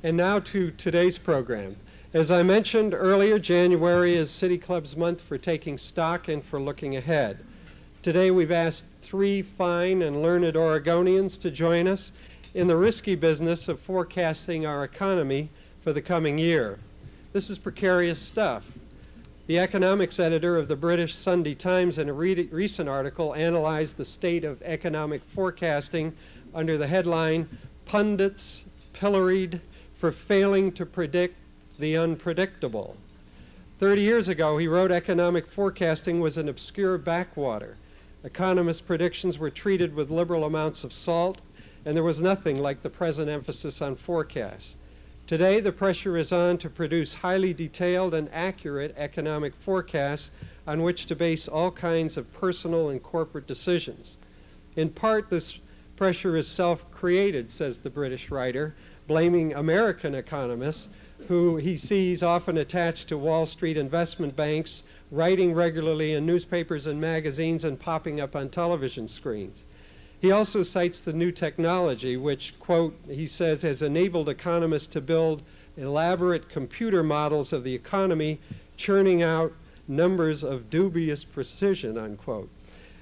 And now to today's program. As I mentioned earlier, January is City Club's month for taking stock and for looking ahead. Today we've asked three fine and learned Oregonians to join us in the risky business of forecasting our economy for the coming year. This is precarious stuff. The economics editor of the British Sunday Times in a recent article analyzed the state of economic forecasting under the headline, "Pundits Pilloried for Failing to Predict the Unpredictable." 30 years ago, he wrote economic forecasting was an obscure backwater. Economists' predictions were treated with liberal amounts of salt, and there was nothing like the present emphasis on forecasts. Today, the pressure is on to produce highly detailed and accurate economic forecasts on which to base all kinds of personal and corporate decisions. In part, this pressure is self-created, says the British writer, blaming American economists, who he sees often attached to Wall Street investment banks, writing regularly in newspapers and magazines and popping up on television screens. He also cites the new technology, which, quote, he says, has enabled economists to build elaborate computer models of the economy, churning out numbers of dubious precision, unquote.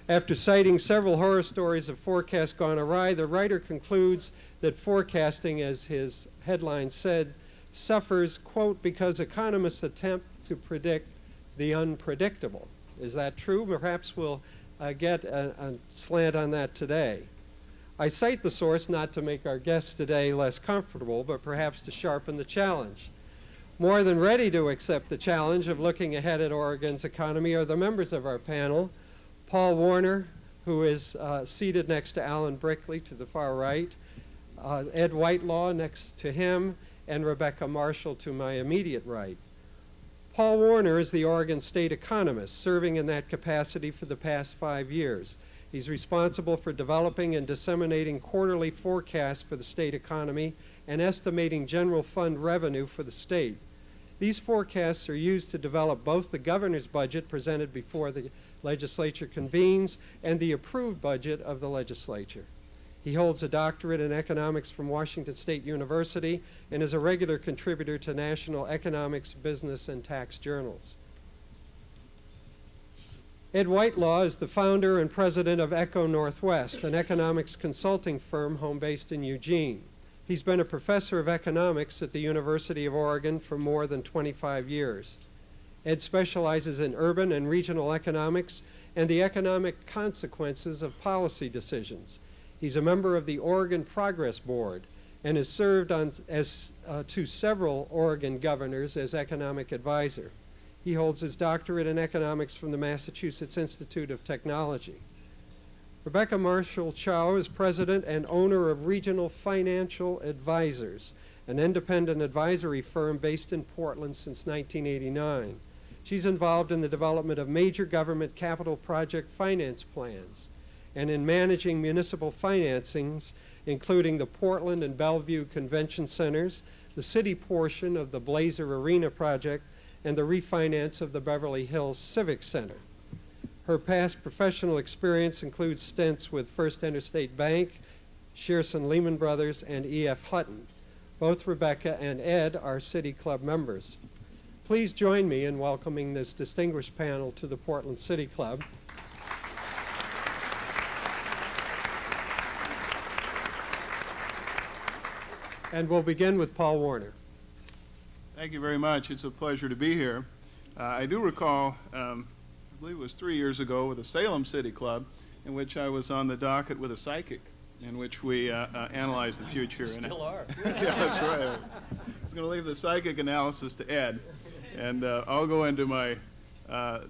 After citing several horror stories of forecasts gone awry, the writer concludes that forecasting, as his headline said, suffers, quote, because economists attempt to predict the unpredictable. Is that true? Perhaps we'll get a slant on that today. I cite the source not to make our guests today less comfortable, but perhaps to sharpen the challenge. More than ready to accept the challenge of looking ahead at Oregon's economy are the members of our panel, Paul Warner, who is seated next to Alan Brickley to the far right, Ed Whitelaw next to him, and Rebecca Marshall to my immediate right. Paul Warner is the Oregon State economist, serving in that capacity for the past 5 years. He's responsible for developing and disseminating quarterly forecasts for the state economy and estimating general fund revenue for the state. These forecasts are used to develop both the governor's budget presented before the legislature convenes and the approved budget of the legislature. He holds a doctorate in economics from Washington State University and is a regular contributor to national economics, business, and tax journals. Ed Whitelaw is the founder and president of Echo Northwest, an economics consulting firm home-based in Eugene. He's been a professor of economics at the University of Oregon for more than 25 years. Ed specializes in urban and regional economics and the economic consequences of policy decisions. He's a member of the Oregon Progress Board and has served to several Oregon governors as economic advisor. He holds his doctorate in economics from the Massachusetts Institute of Technology. Rebecca Marshall Chow is president and owner of Regional Financial Advisors, an independent advisory firm based in Portland since 1989. She's involved in the development of major government capital project finance plans and in managing municipal financings, including the Portland and Bellevue Convention Centers, the city portion of the Blazer Arena project, and the refinance of the Beverly Hills Civic Center. Her past professional experience includes stints with First Interstate Bank, Shearson Lehman Brothers, and E.F. Hutton. Both Rebecca and Ed are City Club members. Please join me in welcoming this distinguished panel to the Portland City Club. And we'll begin with Paul Warner. Thank you very much. It's a pleasure to be here. I do recall, I believe it was 3 years ago, with the Salem City Club, in which I was on the docket with a psychic, in which we analyzed the future. You still are. Yeah, that's right. I was going to leave the psychic analysis to Ed, and I'll go into my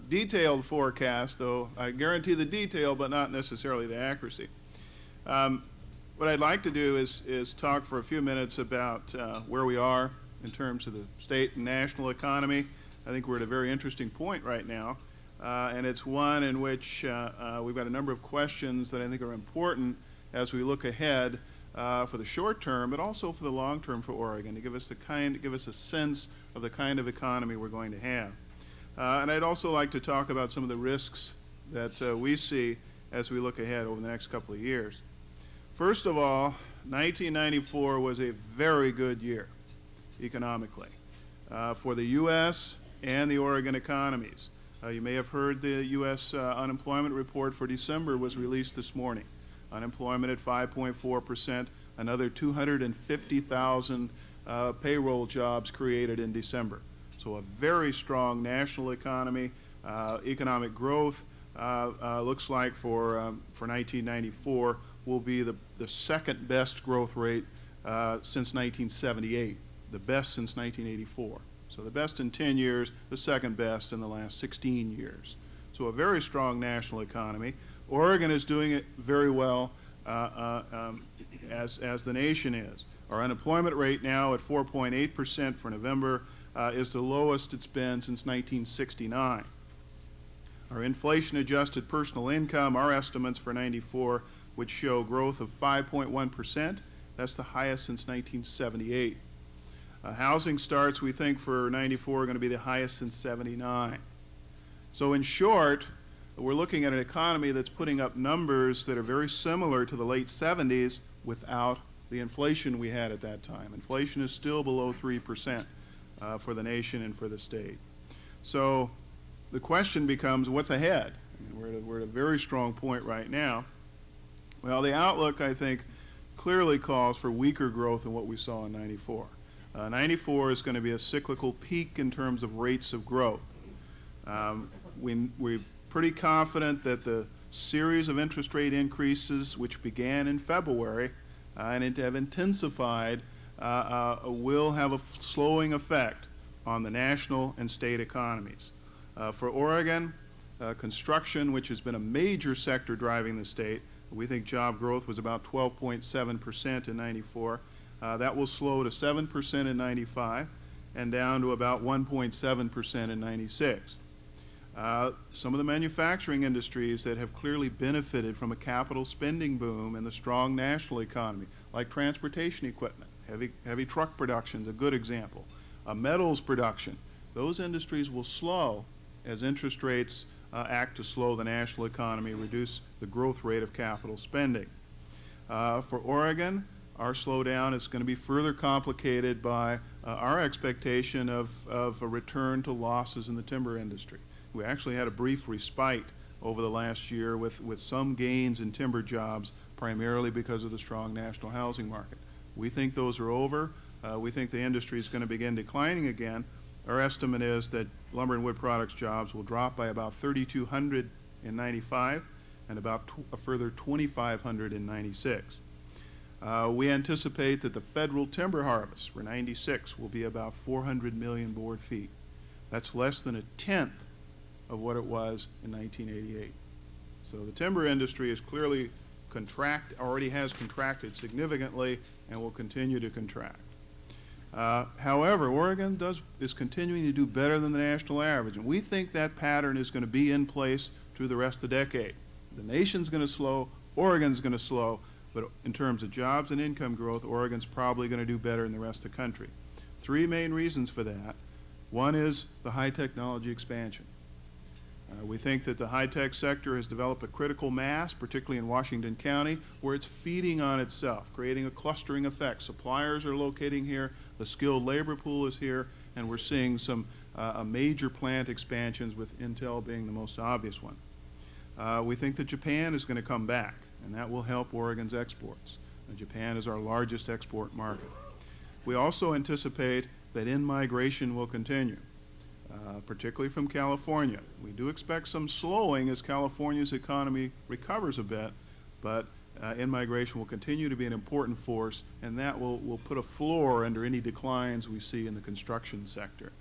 detailed forecast, though I guarantee the detail, but not necessarily the accuracy. What I'd like to do is talk for a few minutes about where we are in terms of the state and national economy. I think we're at a very interesting point right now, and it's one in which we've got a number of questions that I think are important as we look ahead for the short term, but also for the long term for Oregon, to give us a sense of the kind of economy we're going to have. And I'd also like to talk about some of the risks that we see as we look ahead over the next couple of years. First of all, 1994 was a very good year. economically for the U.S. and the Oregon economies. You may have heard the U.S. Unemployment report for December was released this morning. Unemployment at 5.4%, another 250,000 payroll jobs created in December. So a very strong national economy. Economic growth looks like for 1994 will be the second best growth rate since 1978, the best since 1984. So the best in 10 years, the second best in the last 16 years. So a very strong national economy. Oregon is doing it very well as the nation is. Our unemployment rate now at 4.8% for November is the lowest it's been since 1969. Our inflation-adjusted personal income, our estimates for 94, would show growth of 5.1%. That's the highest since 1978. Housing starts, we think, for 94 are going to be the highest since 79. So in short, we're looking at an economy that's putting up numbers that are very similar to the late 70s without the inflation we had at that time. Inflation is still below 3% for the nation and for the state. So the question becomes, what's ahead? I mean, we're at a very strong point right now. Well, the outlook, I think, clearly calls for weaker growth than what we saw in 94. 94 is going to be a cyclical peak in terms of rates of growth. We're pretty confident that the series of interest rate increases, which began in February and have intensified, will have a slowing effect on the national and state economies. For Oregon, construction, which has been a major sector driving the state, we think job growth was about 12.7% in 94. That will slow to 7% in 95 and down to about 1.7% in 96. Some of the manufacturing industries that have clearly benefited from a capital spending boom and the strong national economy, like transportation equipment, heavy truck production is a good example, metals production, those industries will slow as interest rates act to slow the national economy, reduce the growth rate of capital spending. For Oregon, our slowdown is going to be further complicated by our expectation of a return to losses in the timber industry. We actually had a brief respite over the last year with some gains in timber jobs, primarily because of the strong national housing market. We think those are over. We think the industry is going to begin declining again. Our estimate is that lumber and wood products jobs will drop by about 3,200 in 95 and about a further 2,500 in 96. We anticipate that the federal timber harvest for 96 will be about 400 million board feet. That's less than a tenth of what it was in 1988. So the timber industry is clearly already has contracted significantly and will continue to contract. However, Oregon is continuing to do better than the national average, and we think that pattern is going to be in place through the rest of the decade. The nation's going to slow, Oregon's going to slow, but in terms of jobs and income growth, Oregon's probably going to do better than the rest of the country. Three main reasons for that. One is the high technology expansion. We think that the high-tech sector has developed a critical mass, particularly in Washington County, where it's feeding on itself, creating a clustering effect. Suppliers are locating here, the skilled labor pool is here, and we're seeing some major plant expansions, with Intel being the most obvious one. We think that Japan is going to come back, and that will help Oregon's exports. Japan is our largest export market. We also anticipate that in-migration will continue. Particularly from California. We do expect some slowing as California's economy recovers a bit, but in-migration will continue to be an important force, and that will put a floor under any declines we see in the construction sector.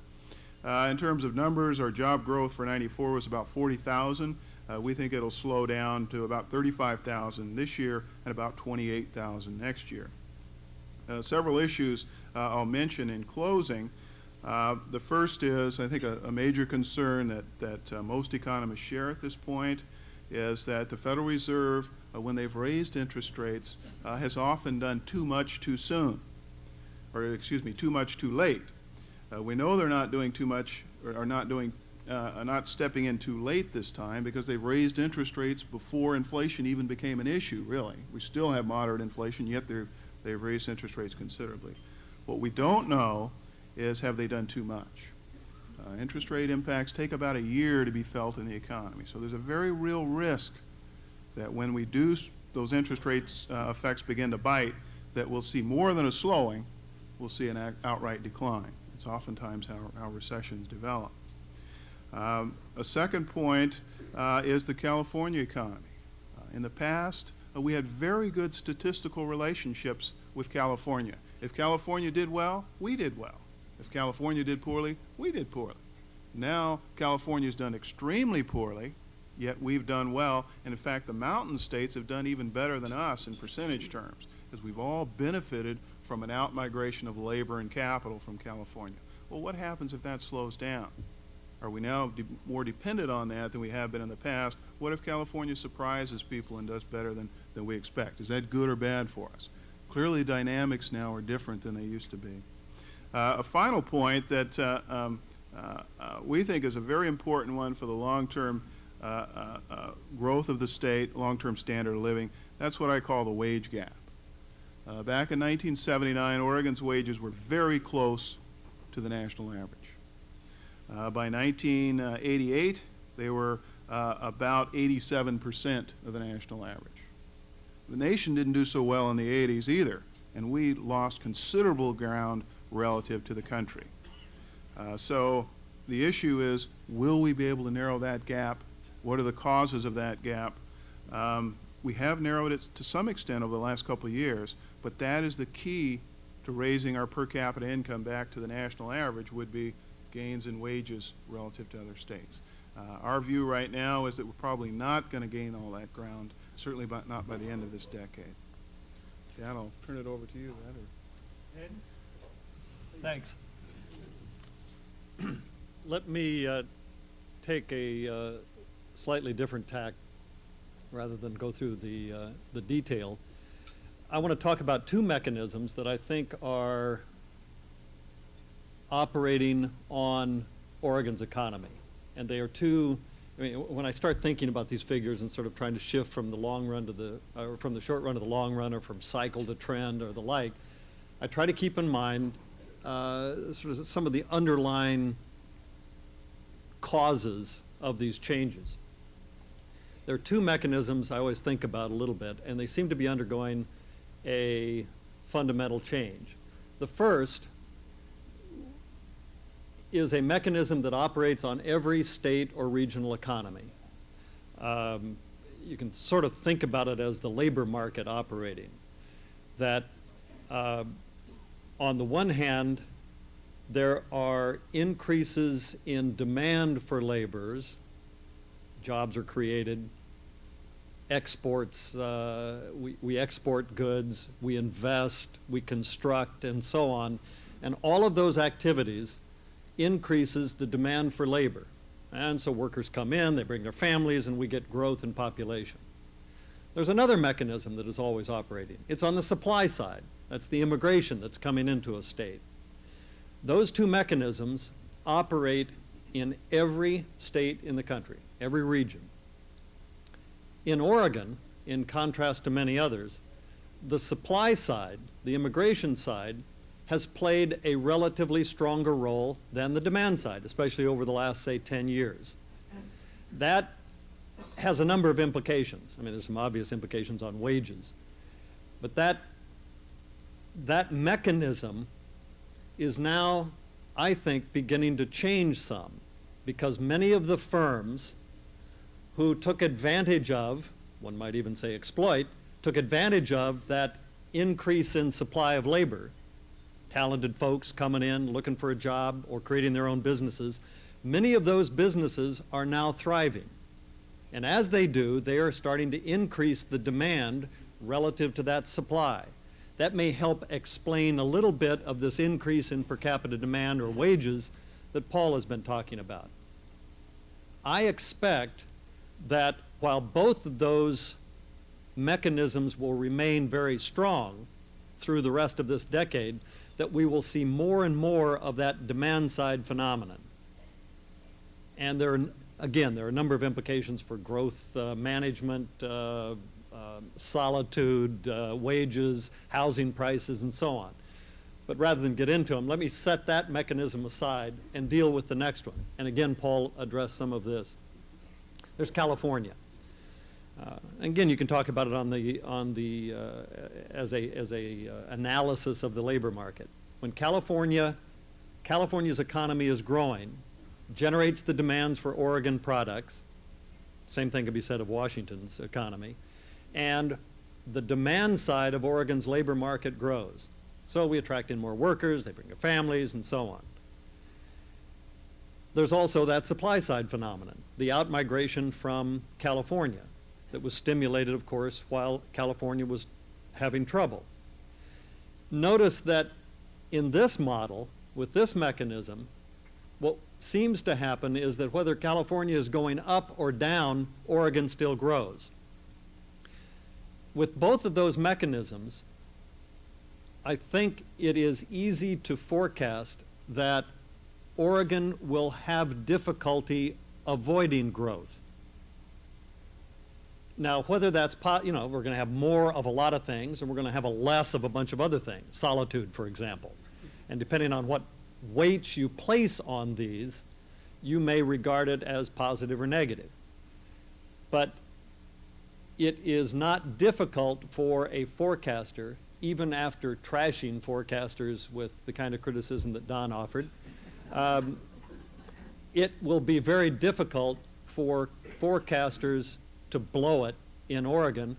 In terms of numbers, our job growth for 94 was about 40,000. We think it'll slow down to about 35,000 this year and about 28,000 next year. Several issues I'll mention in closing. The first is, I think, a major concern that most economists share at this point is that the Federal Reserve, when they've raised interest rates, has often done too much too soon, or excuse me, too much too late. We know they're not doing too much, or not stepping in too late this time, because they've raised interest rates before inflation even became an issue, really. We still have moderate inflation, yet they've raised interest rates considerably. What we don't know is, have they done too much? Interest rate impacts take about a year to be felt in the economy. So there's a very real risk that when we do those interest rates effects begin to bite, that we'll see more than a slowing, we'll see an outright decline. It's oftentimes how recessions develop. A second point is the California economy. In the past, we had very good statistical relationships with California. If California did well, we did well. If California did poorly, we did poorly. Now, California's done extremely poorly, yet we've done well. And in fact, the mountain states have done even better than us in percentage terms, because we've all benefited from an out-migration of labor and capital from California. Well, what happens if that slows down? Are we now more dependent on that than we have been in the past? What if California surprises people and does better than we expect? Is that good or bad for us? Clearly, dynamics now are different than they used to be. A final point that we think is a very important one for the long-term growth of the state, long-term standard of living, that's what I call the wage gap. Back in 1979, Oregon's wages were very close to the national average. By 1988, they were about 87% of the national average. The nation didn't do so well in the 80s either, and we lost considerable ground relative to the country. So the issue is, will we be able to narrow that gap? What are the causes of that gap? We have narrowed it to some extent over the last couple of years, but that is the key to raising our per capita income back to the national average, would be gains in wages relative to other states. Our view right now is that we're probably not going to gain all that ground, certainly not by the end of this decade. Dan, I'll turn it over to you. Ed? Thanks. Let me take a slightly different tack rather than go through the detail. I want to talk about two mechanisms that I think are operating on Oregon's economy. And they are two, I mean, when I start thinking about these figures and sort of trying to shift from the long run to the, or from the short run to the long run, or from cycle to trend or the like, I try to keep in mind sort of some of the underlying causes of these changes. There are two mechanisms I always think about a little bit, and they seem to be undergoing a fundamental change. The first is a mechanism that operates on every state or regional economy. You can sort of think about it as the labor market operating. That on the one hand, there are increases in demand for laborers, jobs are created, exports, we export goods, we invest, we construct, and so on. And all of those activities increases the demand for labor. And so workers come in, they bring their families, and we get growth in population. There's another mechanism that is always operating. It's on the supply side. That's the immigration that's coming into a state. Those two mechanisms operate in every state in the country, every region. In Oregon, in contrast to many others, the supply side, the immigration side, has played a relatively stronger role than the demand side, especially over the last, say, 10 years. That has a number of implications. I mean, there's some obvious implications on wages. But that mechanism is now, I think, beginning to change some, because many of the firms who took advantage of, one might even say exploit, took advantage of that increase in supply of labor, talented folks coming in, looking for a job, or creating their own businesses, many of those businesses are now thriving. And as they do, they are starting to increase the demand relative to that supply. That may help explain a little bit of this increase in per capita demand or wages that Paul has been talking about. I expect that while both of those mechanisms will remain very strong through the rest of this decade, that we will see more and more of that demand side phenomenon. And there are a number of implications for growth management, solitude, wages, housing prices, and so on. But rather than get into them, let me set that mechanism aside and deal with the next one. And again, Paul addressed some of this. There's California. Again, you can talk about it as a analysis of the labor market. When California's economy is growing, generates the demands for Oregon products, same thing could be said of Washington's economy, and the demand side of Oregon's labor market grows. So we attract in more workers, they bring their families, and so on. There's also that supply side phenomenon, the outmigration from California that was stimulated, of course, while California was having trouble. Notice that in this model, with this mechanism, what seems to happen is that whether California is going up or down, Oregon still grows. With both of those mechanisms, I think it is easy to forecast that Oregon will have difficulty avoiding growth. Now, whether that's, we're going to have more of a lot of things, and we're going to have a less of a bunch of other things, solitude, for example. And depending on what weights you place on these, you may regard it as positive or negative. But it is not difficult for a forecaster, even after trashing forecasters with the kind of criticism that Don offered, it will be very difficult for forecasters to blow it in Oregon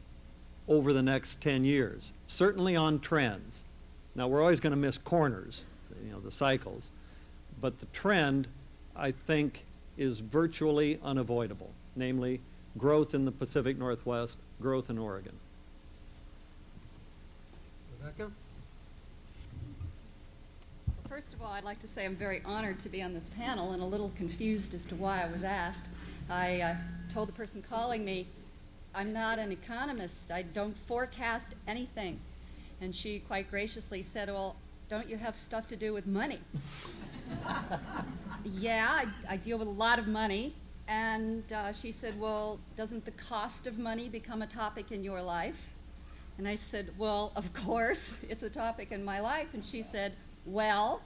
over the next 10 years, certainly on trends. Now, we're always going to miss corners, the cycles, but the trend, I think, is virtually unavoidable, namely growth in the Pacific Northwest, growth in Oregon. Rebecca? First of all, I'd like to say I'm very honored to be on this panel and a little confused as to why I was asked. I told the person calling me, I'm not an economist. I don't forecast anything. And she quite graciously said, well, don't you have stuff to do with money? Yeah, I deal with a lot of money. And she said, well, doesn't the cost of money become a topic in your life? And I said, well, of course, it's a topic in my life. And she said, well,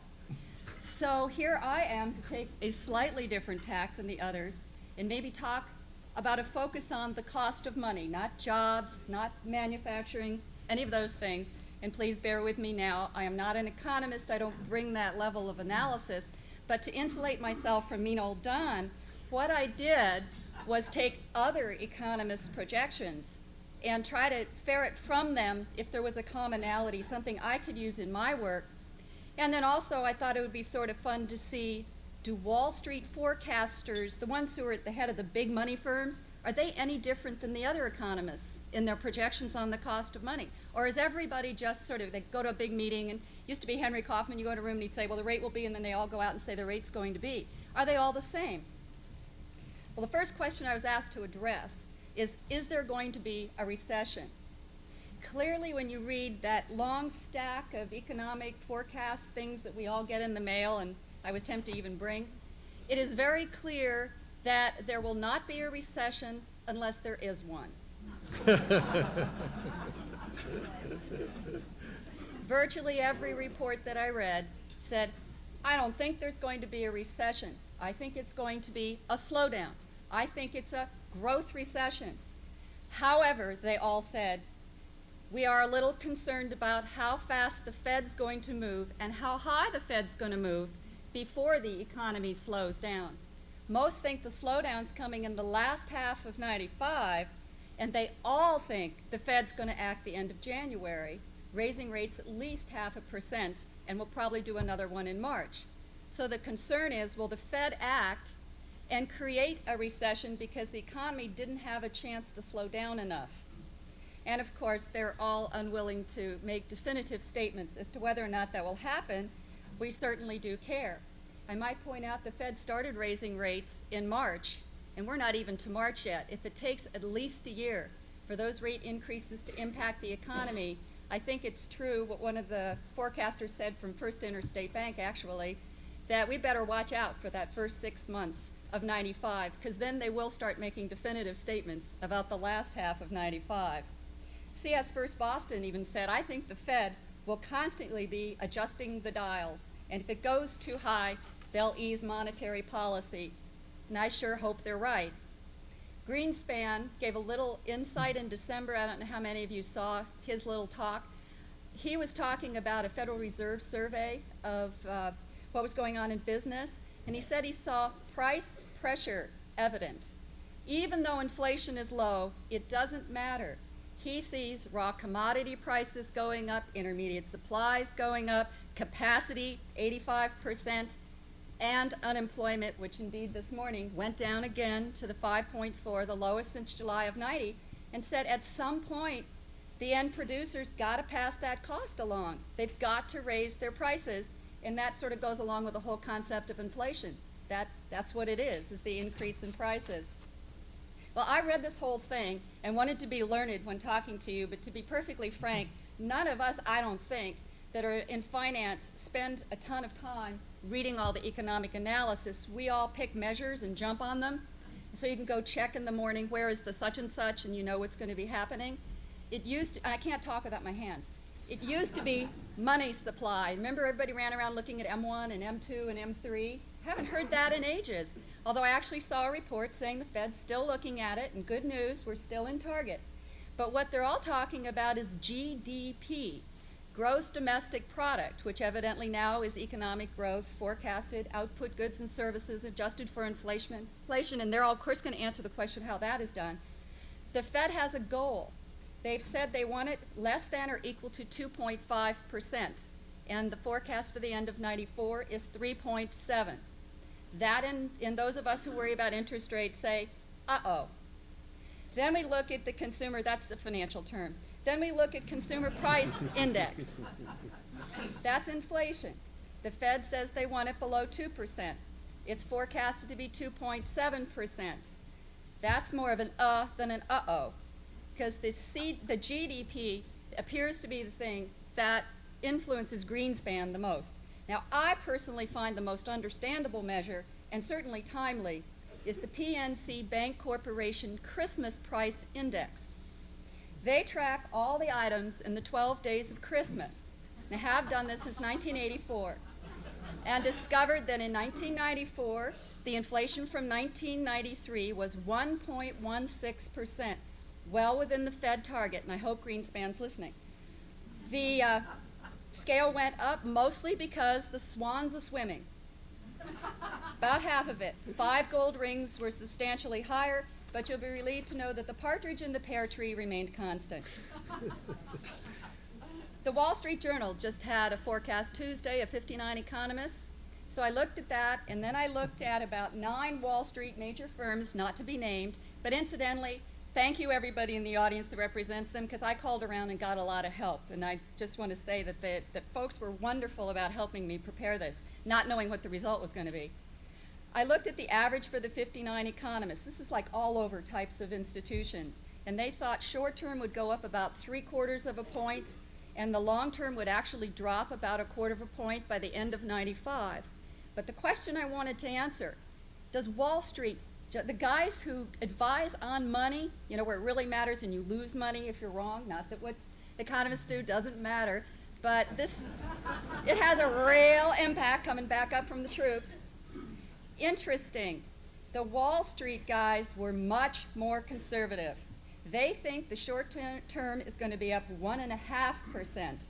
so here I am to take a slightly different tack than the others and maybe talk about a focus on the cost of money, not jobs, not manufacturing, any of those things. And please bear with me now. I am not an economist. I don't bring that level of analysis. But to insulate myself from mean old Don, what I did was take other economists' projections and try to ferret from them if there was a commonality, something I could use in my work. And then also I thought it would be sort of fun to see, do Wall Street forecasters, the ones who are at the head of the big money firms, are they any different than the other economists in their projections on the cost of money? Or is everybody just sort of, they go to a big meeting, and used to be Henry Kaufman, you go in a room and he'd say, well, the rate will be, and then they all go out and say the rate's going to be. Are they all the same? Well, the first question I was asked to address is there going to be a recession? Clearly, when you read that long stack of economic forecasts, things that we all get in the mail, and I was tempted to even bring, it is very clear that there will not be a recession unless there is one. Virtually every report that I read said, I don't think there's going to be a recession. I think it's going to be a slowdown. I think it's a growth recession. However, they all said, we are a little concerned about how fast the Fed's going to move and how high the Fed's going to move before the economy slows down. Most think the slowdown's coming in the last half of '95, and they all think the Fed's going to act the end of January, raising rates at least 0.5%, and we'll probably do another one in March. So the concern is, will the Fed act and create a recession because the economy didn't have a chance to slow down enough? And of course, they're all unwilling to make definitive statements as to whether or not that will happen. We certainly do care. I might point out the Fed started raising rates in March, and we're not even to March yet. If it takes at least a year for those rate increases to impact the economy, I think it's true what one of the forecasters said from First Interstate Bank, actually, that we better watch out for that first 6 months of '95, because then they will start making definitive statements about the last half of '95. CS First Boston even said, I think the Fed will constantly be adjusting the dials. And if it goes too high, they'll ease monetary policy. And I sure hope they're right. Greenspan gave a little insight in December. I don't know how many of you saw his little talk. He was talking about a Federal Reserve survey of what was going on in business, and he said he saw price pressure evident. Even though inflation is low, it doesn't matter. He sees raw commodity prices going up, intermediate supplies going up, capacity 85%, and unemployment, which indeed this morning went down again to the 5.4, the lowest since July of 90, and said at some point the end producers got to pass that cost along. They've got to raise their prices, and that sort of goes along with the whole concept of inflation. That's what it is the increase in prices. Well, I read this whole thing and wanted to be learned when talking to you, but to be perfectly frank, none of us, I don't think, that are in finance spend a ton of time reading all the economic analysis. We all pick measures and jump on them. So you can go check in the morning, where is the such and such, and you know what's going to be happening. It used to, and I can't talk without my hands. It used to be money supply. Remember everybody ran around looking at M1 and M2 and M3? Haven't heard that in ages. Although I actually saw a report saying the Fed's still looking at it, and good news, we're still in target. But what they're all talking about is GDP, gross domestic product, which evidently now is economic growth, forecasted output goods and services adjusted for inflation, and they're all, of course, going to answer the question how that is done. The Fed has a goal. They've said they want it less than or equal to 2.5%, and the forecast for the end of 94 is 3.7. That, in those of us who worry about interest rates, say, uh-oh. Then we look at the consumer, that's the financial term. Then we look at consumer price index. That's inflation. The Fed says they want it below 2%. It's forecasted to be 2.7%. That's more of an than an uh-oh, because the GDP appears to be the thing that influences Greenspan the most. Now, I personally find the most understandable measure, and certainly timely, is the PNC Bank Corporation Christmas Price Index. They track all the items in the 12 days of Christmas. They have done this since 1984, and discovered that in 1994, the inflation from 1993 was 1.16%, well within the Fed target, and I hope Greenspan's listening. The scale went up mostly because the swans are swimming. About half of it. 5 gold rings were substantially higher, but you'll be relieved to know that the partridge in the pear tree remained constant. The Wall Street Journal just had a forecast Tuesday of 59 economists. So I looked at that, and then I looked at about 9 Wall Street major firms, not to be named, but incidentally, thank you everybody in the audience that represents them, because I called around and got a lot of help. And I just want to say that that folks were wonderful about helping me prepare this, not knowing what the result was going to be. I looked at the average for the 59 economists. This is like all over types of institutions. And they thought short term would go up about 3/4 of a point, and the long term would actually drop about 1/4 of a point by the end of 95. But the question I wanted to answer, does Wall Street, the guys who advise on money, you know, where it really matters and you lose money if you're wrong, not that what economists do doesn't matter, but it has a real impact coming back up from the troops. Interesting. The Wall Street guys were much more conservative. They think the short term is going to be up 1.5%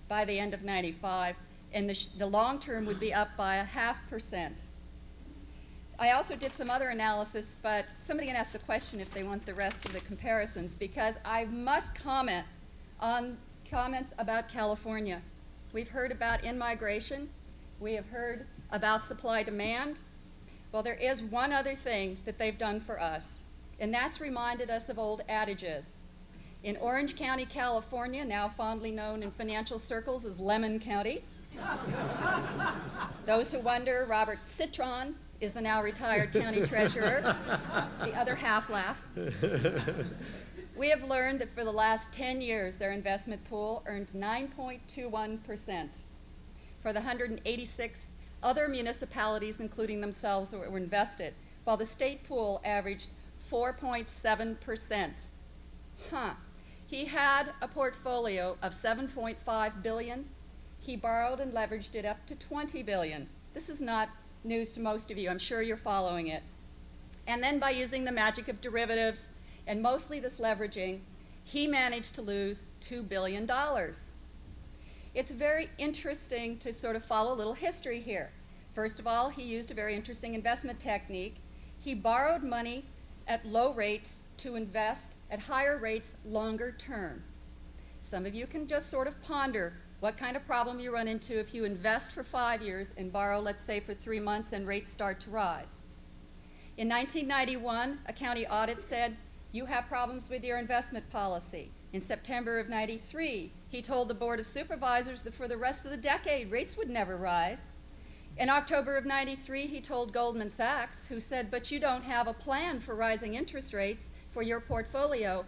by the end of 95, and the long term would be up by 0.5%. I also did some other analysis, but somebody can ask the question if they want the rest of the comparisons, because I must comment on comments about California. We've heard about in-migration. We have heard about supply-demand. Well, there is one other thing that they've done for us, and that's reminded us of old adages. In Orange County, California, now fondly known in financial circles as Lemon County, those who wonder, Robert Citron is the now retired county treasurer. The other half laugh. We have learned that for the last 10 years, their investment pool earned 9.21%. For the 186 other municipalities, including themselves, that were invested, while the state pool averaged 4.7%. He had a portfolio of $7.5 billion. He borrowed and leveraged it up to $20 billion. This is not news to most of you. I'm sure you're following it. And then by using the magic of derivatives and mostly this leveraging, he managed to lose $2 billion. It's very interesting to sort of follow a little history here. First of all, he used a very interesting investment technique. He borrowed money at low rates to invest at higher rates longer term. Some of you can just sort of ponder what kind of problem you run into if you invest for 5 years and borrow, let's say, for 3 months and rates start to rise. In 1991, a county audit said, you have problems with your investment policy. In September of '93, he told the Board of Supervisors that for the rest of the decade, rates would never rise. In October of '93, he told Goldman Sachs, who said, but you don't have a plan for rising interest rates for your portfolio.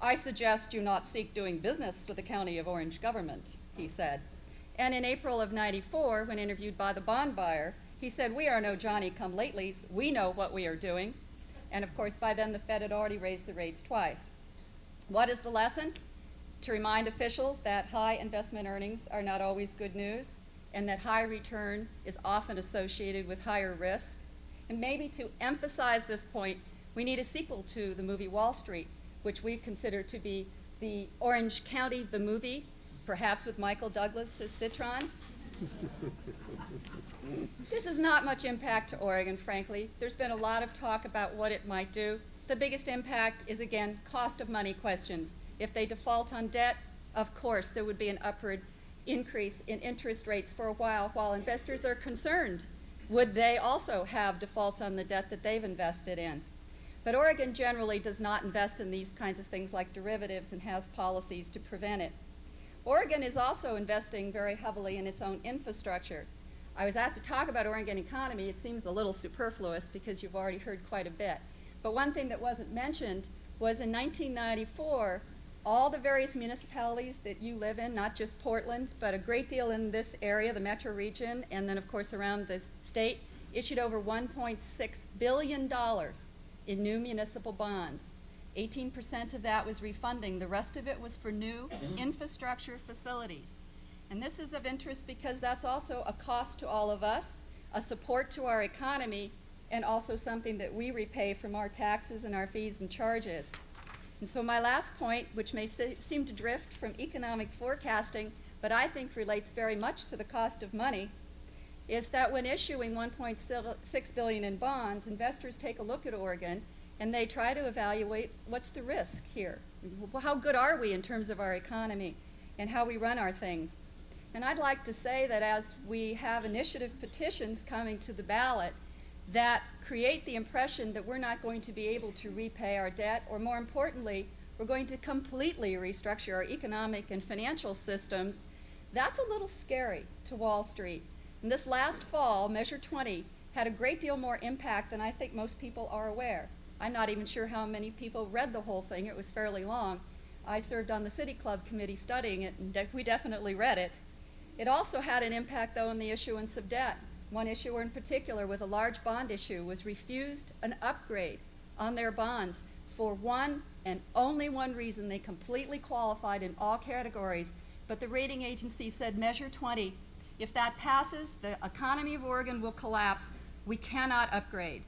I suggest you not seek doing business with the County of Orange government, he said. And in April of '94, when interviewed by the bond buyer, he said, we are no Johnny-come-latelys. We know what we are doing. And of course, by then the Fed had already raised the rates twice. What is the lesson? To remind officials that high investment earnings are not always good news, and that high return is often associated with higher risk. And maybe to emphasize this point, we need a sequel to the movie Wall Street, which we consider to be the Orange County, the movie, perhaps with Michael Douglas as Citron. This is not much impact to Oregon, frankly. There's been a lot of talk about what it might do. The biggest impact is, again, cost of money questions. If they default on debt, of course, there would be an upward increase in interest rates for a while investors are concerned. Would they also have defaults on the debt that they've invested in? But Oregon generally does not invest in these kinds of things like derivatives and has policies to prevent it. Oregon is also investing very heavily in its own infrastructure. I was asked to talk about Oregon economy. It seems a little superfluous because you've already heard quite a bit. But one thing that wasn't mentioned was in 1994, all the various municipalities that you live in, not just Portland, but a great deal in this area, the metro region, and then of course around the state, issued over $1.6 billion in new municipal bonds. 18% of that was refunding. The rest of it was for new infrastructure facilities. And this is of interest because that's also a cost to all of us, a support to our economy, and also something that we repay from our taxes and our fees and charges. And so my last point, which may seem to drift from economic forecasting, but I think relates very much to the cost of money, is that when issuing $1.6 billion in bonds, investors take a look at Oregon and they try to evaluate what's the risk here. How good are we in terms of our economy and how we run our things? And I'd like to say that as we have initiative petitions coming to the ballot that create the impression that we're not going to be able to repay our debt, or more importantly, we're going to completely restructure our economic and financial systems, that's a little scary to Wall Street. And this last fall, Measure 20 had a great deal more impact than I think most people are aware. I'm not even sure how many people read the whole thing. It was fairly long. I served on the City Club committee studying it, and we definitely read it. It also had an impact, though, on the issuance of debt. One issuer in particular with a large bond issue was refused an upgrade on their bonds for one and only one reason. They completely qualified in all categories, but the rating agency said, Measure 20, if that passes, the economy of Oregon will collapse. We cannot upgrade.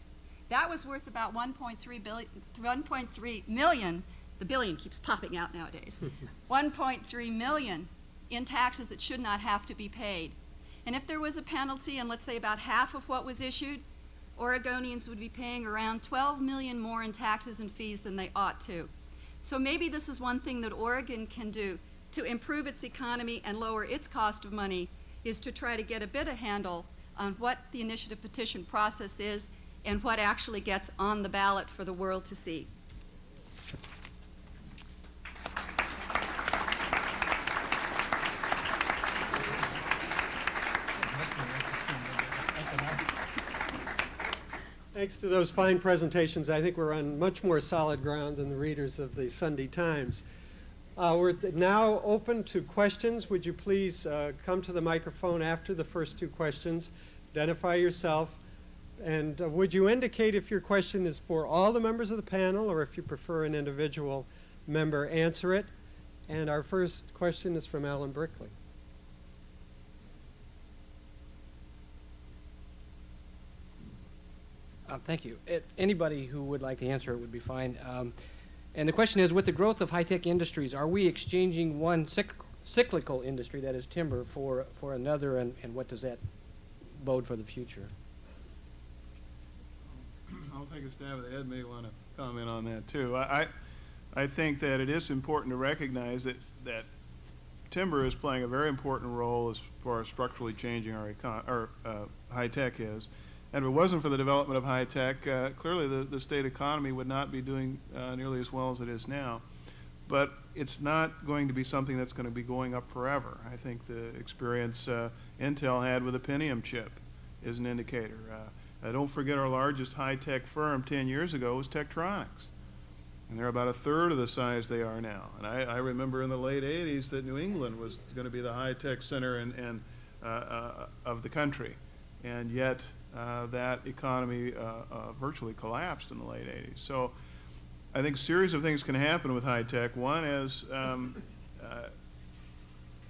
That was worth about $1.3 million. The billion keeps popping out nowadays. $1.3 million in taxes that should not have to be paid. And if there was a penalty, and let's say about half of what was issued, Oregonians would be paying around $12 million more in taxes and fees than they ought to. So maybe this is one thing that Oregon can do to improve its economy and lower its cost of money, is to try to get a bit of handle on what the initiative petition process is and what actually gets on the ballot for the world to see. Thanks to those fine presentations, I think we're on much more solid ground than the readers of the Sunday Times. We're now open to questions. Would you please come to the microphone after the first two questions, identify yourself, and would you indicate if your question is for all the members of the panel or if you prefer an individual member answer it. And our first question is from Alan Brickley. Thank you. Anybody who would like to answer it would be fine. And the question is, with the growth of high-tech industries, are we exchanging one cyclical industry, that is timber, for another, and what does that bode for the future? I'll take a stab at it. Ed may want to comment on that too. I think that it is important to recognize that timber is playing a very important role as far as structurally changing our high tech is. And if it wasn't for the development of high tech, clearly the state economy would not be doing nearly as well as it is now. But it's not going to be something that's going to be going up forever. I think the experience Intel had with the Pentium chip is an indicator. Don't forget our largest high-tech firm 10 years ago was Tektronix. And they're about a third of the size they are now. And I remember in the late 80s that New England was going to be the high-tech center of the country. And yet that economy virtually collapsed in the late 80s. So I think a series of things can happen with high-tech. One is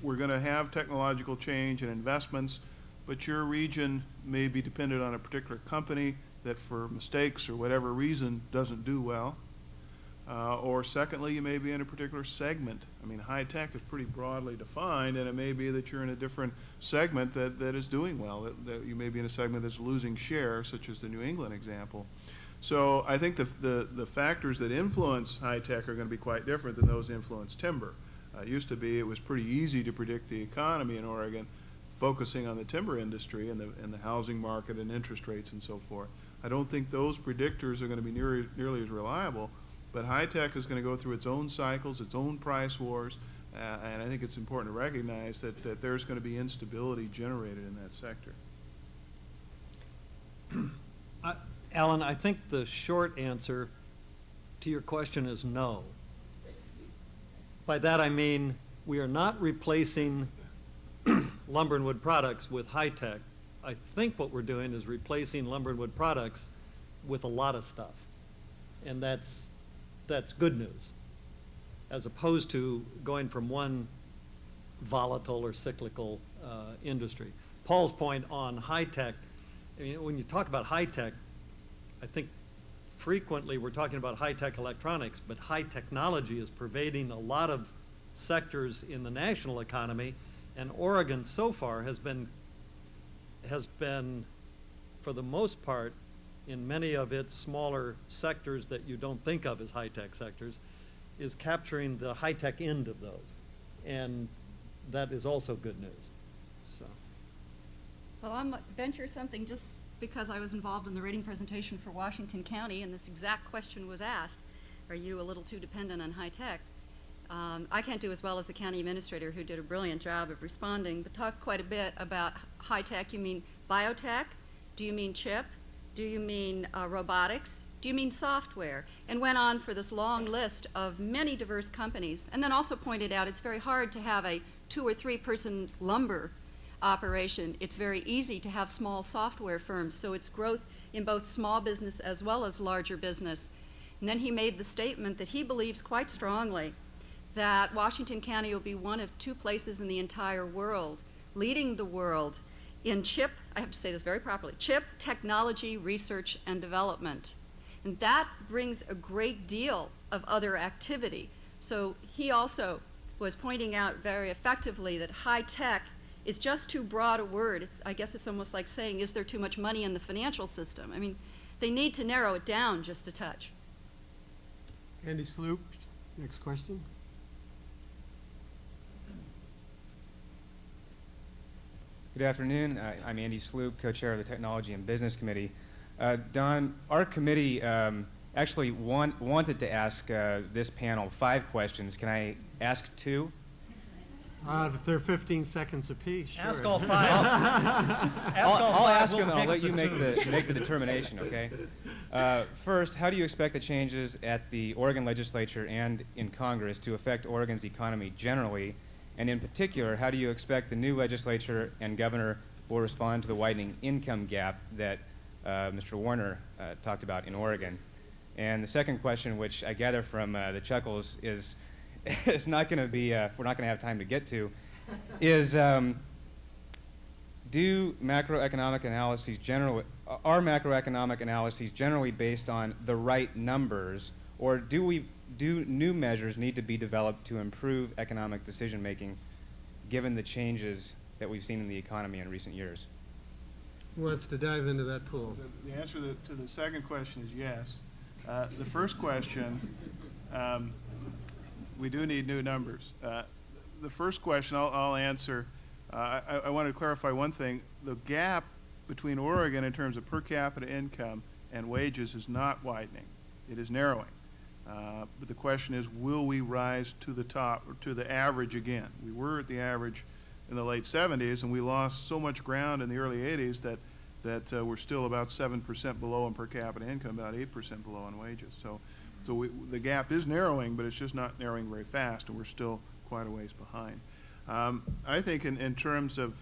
we're going to have technological change and investments, but your region may be dependent on a particular company that for mistakes or whatever reason doesn't do well. Or secondly, you may be in a particular segment. I mean, high tech is pretty broadly defined, and it may be that you're in a different segment that is doing well, that you may be in a segment that's losing share, such as the New England example. So I think the factors that influence high tech are going to be quite different than those that influence timber. It used to be it was pretty easy to predict the economy in Oregon, focusing on the timber industry and the housing market and interest rates and so forth. I don't think those predictors are going to be nearly as reliable, but high tech is going to go through its own cycles, its own price wars, and I think it's important to recognize that there's going to be instability generated in that sector. Alan, I think the short answer to your question is no. By that I mean we are not replacing lumber and wood products with high tech. I think what we're doing is replacing lumber and wood products with a lot of stuff. And that's good news, as opposed to going from one volatile or cyclical industry. Paul's point on high tech, I mean, when you talk about high tech, I think frequently we're talking about high tech electronics, but high technology is pervading a lot of sectors in the national economy, and Oregon so far has been, for the most part, in many of its smaller sectors that you don't think of as high-tech sectors, is capturing the high-tech end of those. And that is also good news. So. Well, I'm venture something just because I was involved in the rating presentation for Washington County, and this exact question was asked: are you a little too dependent on high tech? I can't do as well as the county administrator, who did a brilliant job of responding, but talked quite a bit about high tech. You mean biotech? Do you mean chip? Do you mean robotics? Do you mean software? And went on for this long list of many diverse companies, and then also pointed out it's very hard to have a 2 or 3 person lumber operation. It's very easy to have small software firms, so it's growth in both small business as well as larger business. And then he made the statement that he believes quite strongly that Washington County will be one of 2 places in the entire world, leading the world in chip, I have to say this very properly, chip technology research and development. And that brings a great deal of other activity. So he also was pointing out very effectively that high tech is just too broad a word. I guess it's almost like saying, is there too much money in the financial system? I mean, they need to narrow it down just a touch. Andy Sloop, next question. Good afternoon. I'm Andy Sloop, co-chair of the Technology and Business Committee. Don, our committee actually wanted to ask this panel 5 questions. Can I ask 2? If they're 15 seconds apiece, sure. Ask all 5. I'll ask them, and I'll let you make the determination, okay? First, how do you expect the changes at the Oregon legislature and in Congress to affect Oregon's economy generally? And in particular, how do you expect the new legislature and governor will respond to the widening income gap that Mr. Warner talked about in Oregon? And the second question, which I gather from the chuckles, is not going to be, we're not going to have time to get to, is do macroeconomic analyses generally, are macroeconomic analyses generally based on the right numbers, or do new measures need to be developed to improve economic decision making given the changes that we've seen in the economy in recent years? Who wants to dive into that pool? The answer to the second question is yes. The first question, we do need new numbers. The first question I'll answer. I want to clarify one thing. The gap between Oregon in terms of per capita income and wages is not widening. It is narrowing. But the question is, will we rise to the top, or to the average again? We were at the average in the late 70s, and we lost so much ground in the early 80s that we're still about 7% below in per capita income, about 8% below in wages. So the gap is narrowing, but it's just not narrowing very fast, and we're still quite a ways behind. I think in terms of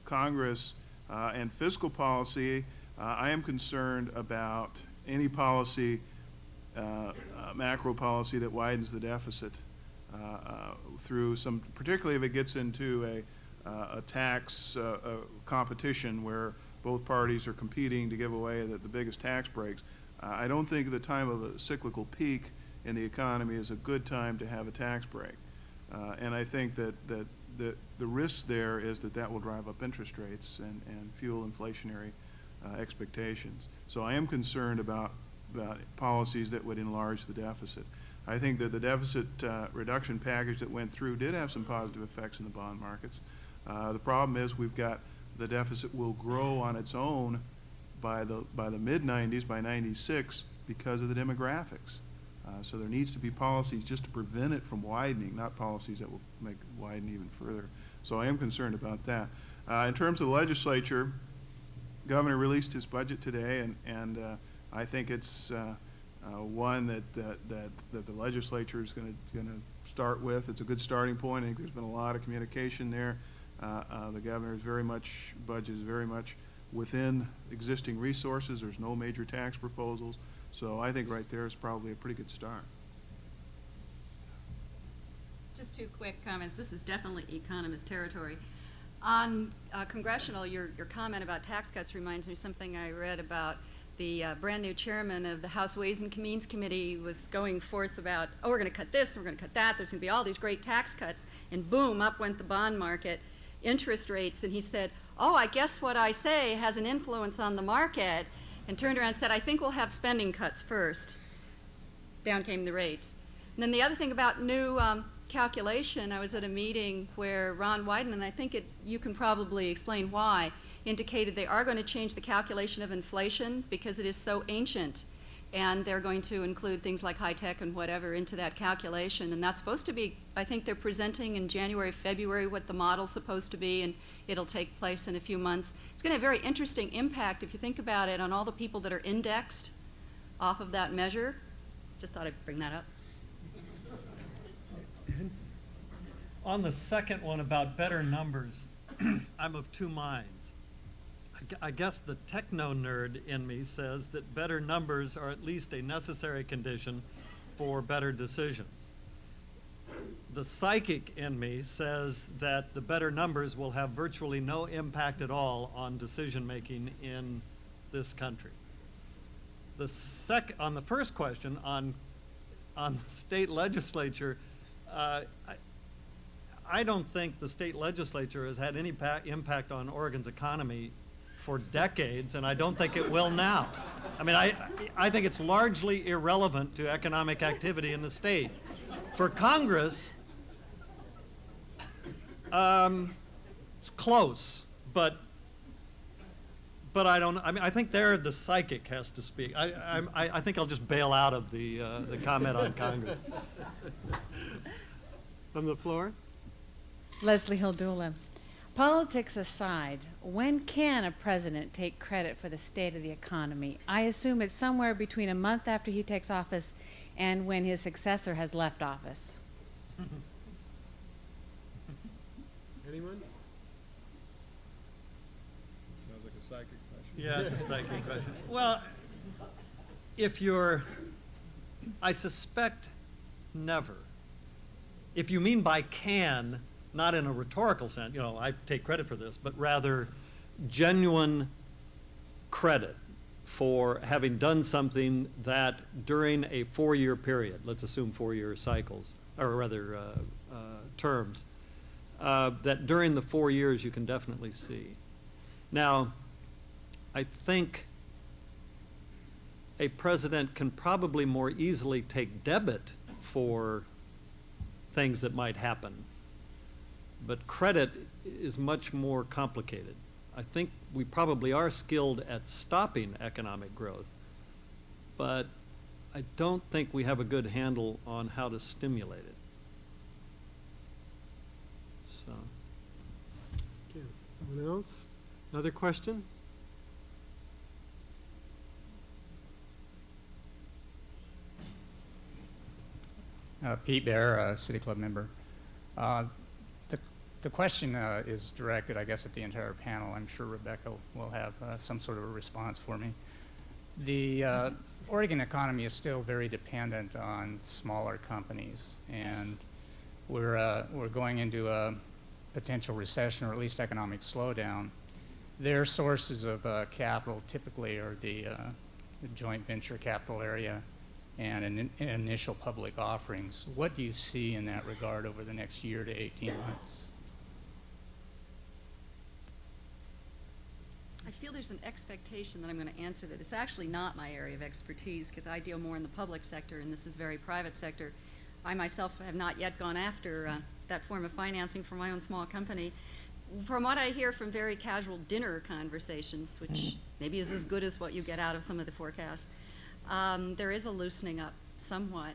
Congress and fiscal policy, I am concerned about any policy, macro policy that widens the deficit through some, particularly if it gets into a tax competition where both parties are competing to give away the biggest tax breaks. I don't think the time of a cyclical peak in the economy is a good time to have a tax break. And I think that the risk there is that will drive up interest rates and fuel inflationary expectations. So I am concerned about policies that would enlarge the deficit. I think that the deficit reduction package that went through did have some positive effects in the bond markets. The problem is we've got the deficit will grow on its own by the mid-90s, by 96, because of the demographics. So there needs to be policies just to prevent it from widening, not policies that will make it widen even further. So I am concerned about that. In terms of the legislature, the governor released his budget today, and I think it's one that the legislature is going to start with. It's a good starting point. I think there's been a lot of communication there. The governor's budget is very much within existing resources. There's no major tax proposals. So I think right there is probably a pretty good start. Just two quick comments. This is definitely economist territory. On congressional, your comment about tax cuts reminds me of something I read about the brand new chairman of the House Ways and Means Committee was going forth about, oh, we're going to cut this, and we're going to cut that, there's going to be all these great tax cuts, and boom, up went the bond market, interest rates, and he said, oh, I guess what I say has an influence on the market, and turned around and said, I think we'll have spending cuts first. Down came the rates. And then the other thing about new calculation, I was at a meeting where Ron Wyden, and I think you can probably explain why, indicated they are going to change the calculation of inflation because it is so ancient, and they're going to include things like high tech and whatever into that calculation, and that's supposed to be, I think they're presenting in January, February what the model's supposed to be, and it'll take place in a few months. It's going to have a very interesting impact, if you think about it, on all the people that are indexed off of that measure. Just thought I'd bring that up. On the second one about better numbers, I'm of two minds. I guess the techno nerd in me says that better numbers are at least a necessary condition for better decisions. The psychic in me says that the better numbers will have virtually no impact at all on decision making in this country. On the first question on the state legislature, I don't think the state legislature has had any impact on Oregon's economy for decades, and I don't think it will now. I mean, I think it's largely irrelevant to economic activity in the state. For Congress, it's close, but I don't. I mean, I think there the psychic has to speak. I think I'll just bail out of the comment on Congress. From the floor? Leslie Hildula. Politics aside, when can a president take credit for the state of the economy? I assume it's somewhere between a month after he takes office and when his successor has left office. Anyone? Sounds like a psychic question. Yeah, it's a psychic question. Well, if you're, I suspect never. If you mean by can, not in a rhetorical sense, you know, I take credit for this, but rather genuine credit for having done something that during a 4-year period, let's assume 4-year cycles, or rather terms, that during the 4 years you can definitely see. Now, I think a president can probably more easily take debit for things that might happen, but credit is much more complicated. I think we probably are skilled at stopping economic growth, but I don't think we have a good handle on how to stimulate it. So, Okay. Anyone else? Another question? Pete Bear, City Club member. The question is directed, I guess, at the entire panel. I'm sure Rebecca will have some sort of a response for me. The Oregon economy is still very dependent on smaller companies, and we're going into a potential recession or at least economic slowdown. Their sources of capital typically are the joint venture capital area and initial public offerings. What do you see in that regard over the next year to 18 months? I feel there's an expectation that I'm going to answer that. It's actually not my area of expertise because I deal more in the public sector and this is very private sector. I myself have not yet gone after that form of financing for my own small company. From what I hear from very casual dinner conversations, which maybe is as good as what you get out of some of the forecasts, there is a loosening up somewhat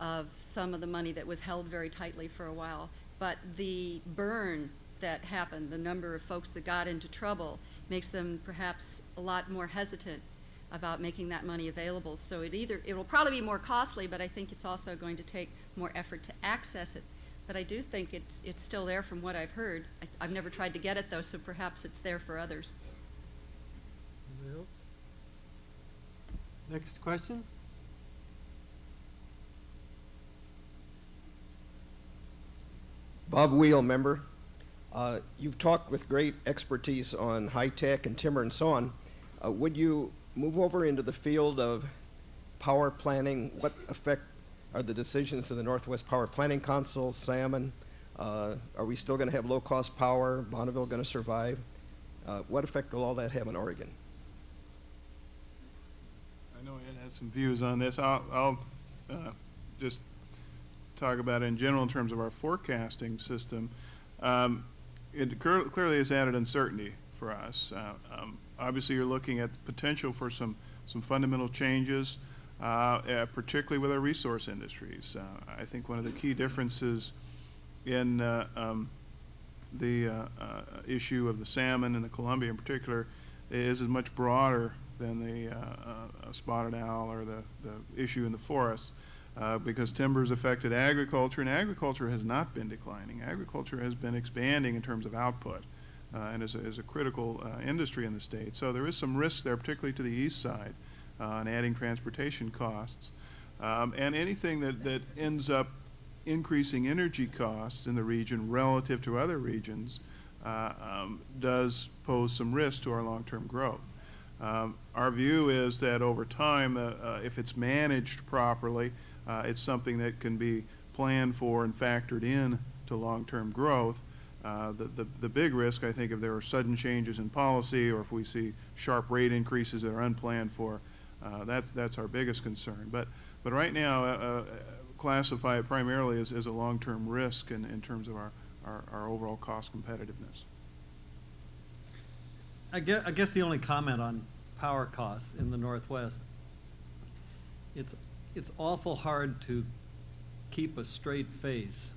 of some of the money that was held very tightly for a while. But the burn that happened, the number of folks that got into trouble, makes them perhaps a lot more hesitant about making that money available. So it will probably be more costly, but I think it's also going to take more effort to access it. But I do think it's still there from what I've heard. I've never tried to get it though, so perhaps it's there for others. Anyone else? Next question? Bob Wheel, member. You've talked with great expertise on high-tech and timber and so on. Would you move over into the field of power planning? What effect are the decisions of the Northwest Power Planning Council, Salmon? Are we still going to have low-cost power? Bonneville going to survive? What effect will all that have in Oregon? I know Ed has some views on this. I'll just talk about it in general in terms of our forecasting system. It clearly has added uncertainty for us. Obviously, you're looking at the potential for some fundamental changes, particularly with our resource industries. I think one of the key differences in the issue of the salmon and the Columbia in particular is much broader than the spotted owl or the issue in the forest. Because timber's affected agriculture, and agriculture has not been declining. Agriculture has been expanding in terms of output, and is a critical industry in the state. So there is some risk there, particularly to the east side, on adding transportation costs. And anything that ends up increasing energy costs in the region relative to other regions does pose some risk to our long-term growth. Our view is that over time, if it's managed properly, it's something that can be planned for and factored in to long-term growth. The big risk, I think, if there are sudden changes in policy or if we see sharp rate increases that are unplanned for, that's our biggest concern. But right now, classify it primarily as a long-term risk in terms of our overall cost competitiveness. I guess the only comment on power costs in the Northwest, it's awful hard to keep a straight face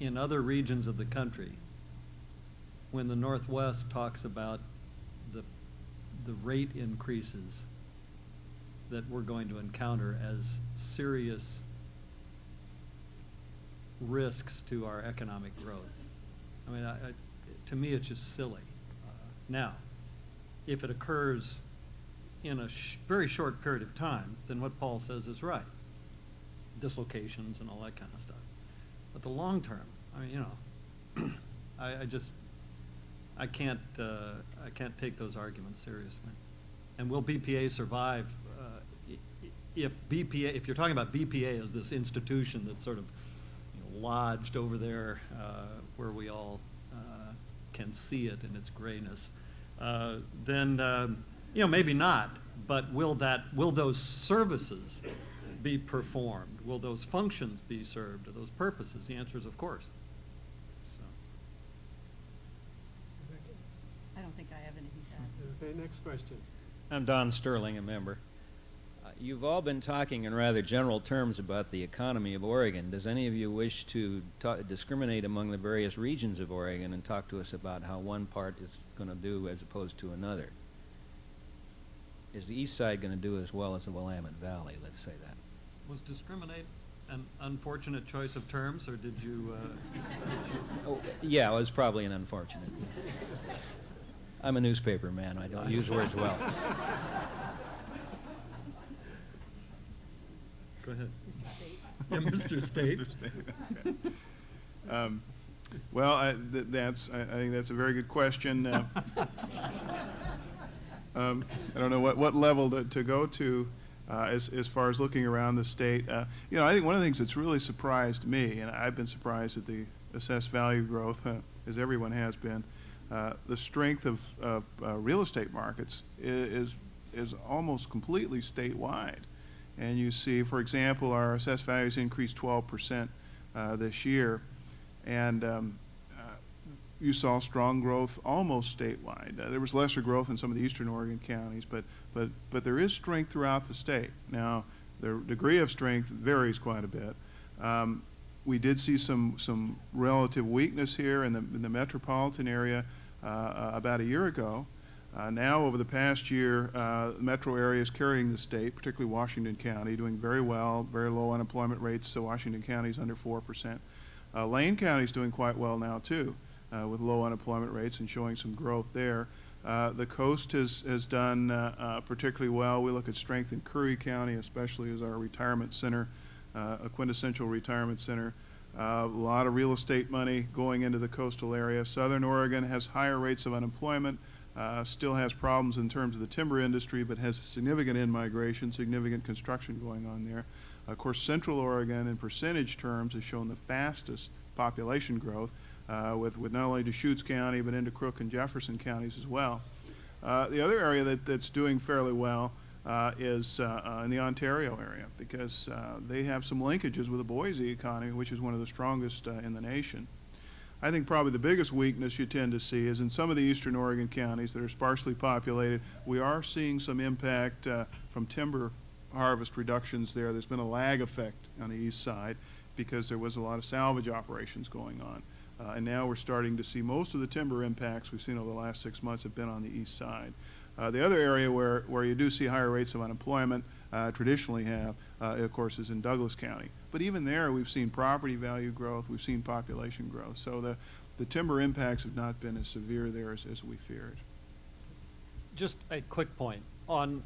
in other regions of the country when the Northwest talks about the rate increases that we're going to encounter as serious risks to our economic growth. I mean, to me, it's just silly. Now, if it occurs in a very short period of time, then what Paul says is right. Dislocations and all that kind of stuff. But the long term, I mean, you know, I can't take those arguments seriously. And will BPA survive? If you're talking about BPA as this institution that's sort of, you know, lodged over there where we all can see it in its grayness, then you know, maybe not. But will those services be performed? Will those functions be served? Are those purposes? The answer is of course. So. I don't think I have anything to add. Okay, next question. I'm Don Sterling, a member. You've all been talking in rather general terms about the economy of Oregon. Does any of you wish to discriminate among the various regions of Oregon and talk to us about how one part is going to do as opposed to another? Is the east side going to do as well as the Willamette Valley? Let's say that. Was discriminate an unfortunate choice of terms, or did you? Oh, yeah, it was probably an unfortunate. I'm a newspaper man. I don't use words well. Go ahead. Yeah, Mr. State. Okay. Well, I think that's a very good question. I don't know what level to go to as far as looking around the state. You know, I think one of the things that's really surprised me, and I've been surprised at the assessed value growth, as everyone has been, the strength of real estate markets is almost completely statewide. And you see, for example, our assessed values increased 12% this year, and you saw strong growth almost statewide. There was lesser growth in some of the eastern Oregon counties, but there is strength throughout the state. Now, the degree of strength varies quite a bit. We did see some relative weakness here in the metropolitan area about a year ago. Now, over the past year, metro areas carrying the state, particularly Washington County, doing very well, very low unemployment rates, so Washington County is under 4%. Lane County is doing quite well now, too, with low unemployment rates and showing some growth there. The coast has done particularly well. We look at strength in Curry County, especially as our retirement center, a quintessential retirement center. A lot of real estate money going into the coastal area. Southern Oregon has higher rates of unemployment, still has problems in terms of the timber industry, but has significant in-migration, significant construction going on there. Of course, Central Oregon, in percentage terms, has shown the fastest population growth, with not only Deschutes County, but into Crook and Jefferson counties as well. The other area that's doing fairly well is in the Ontario area, because they have some linkages with the Boise economy, which is one of the strongest in the nation. I think probably the biggest weakness you tend to see is in some of the eastern Oregon counties that are sparsely populated. We are seeing some impact from timber harvest reductions there. There's been a lag effect on the east side because there was a lot of salvage operations going on. And now we're starting to see most of the timber impacts we've seen over the last 6 months have been on the east side. The other area where you do see higher rates of unemployment, traditionally have, of course, is in Douglas County. But even there, we've seen property value growth, we've seen population growth. So the timber impacts have not been as severe there as we feared. Just a quick point on,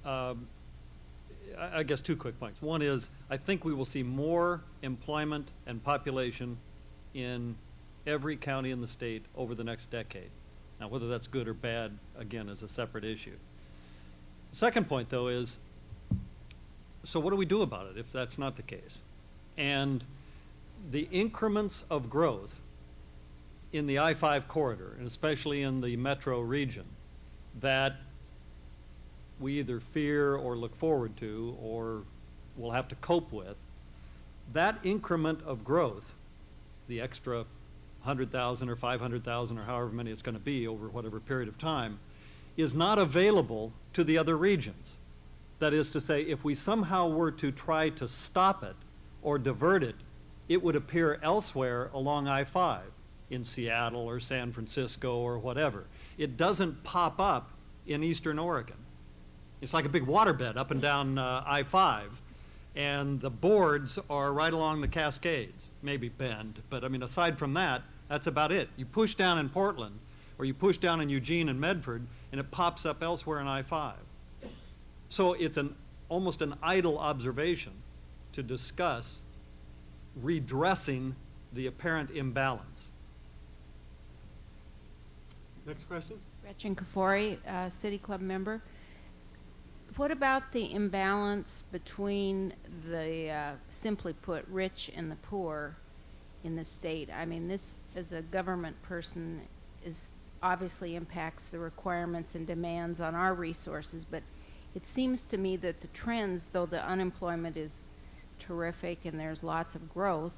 I guess 2 quick points. One is, I think we will see more employment and population in every county in the state over the next decade. Now, whether that's good or bad, again, is a separate issue. The second point, though, is, so what do we do about it if that's not the case? And the increments of growth in the I-5 corridor, and especially in the metro region, that we either fear or look forward to or will have to cope with, that increment of growth, the extra 100,000 or 500,000 or however many it's going to be over whatever period of time, is not available to the other regions. That is to say, if we somehow were to try to stop it or divert it, it would appear elsewhere along I-5, in Seattle or San Francisco or whatever. It doesn't pop up in eastern Oregon. It's like a big waterbed up and down I-5, and the boards are right along the Cascades, maybe Bend, but I mean, aside from that, that's about it. You push down in Portland, or you push down in Eugene and Medford, and it pops up elsewhere in I-5. So it's almost an idle observation to discuss redressing the apparent imbalance. Next question? Gretchen Kafori, City Club member. What about the imbalance between the, simply put, rich and the poor in the state? I mean, this, as a government person, obviously impacts the requirements and demands on our resources, but it seems to me that the trends, though the unemployment is terrific and there's lots of growth,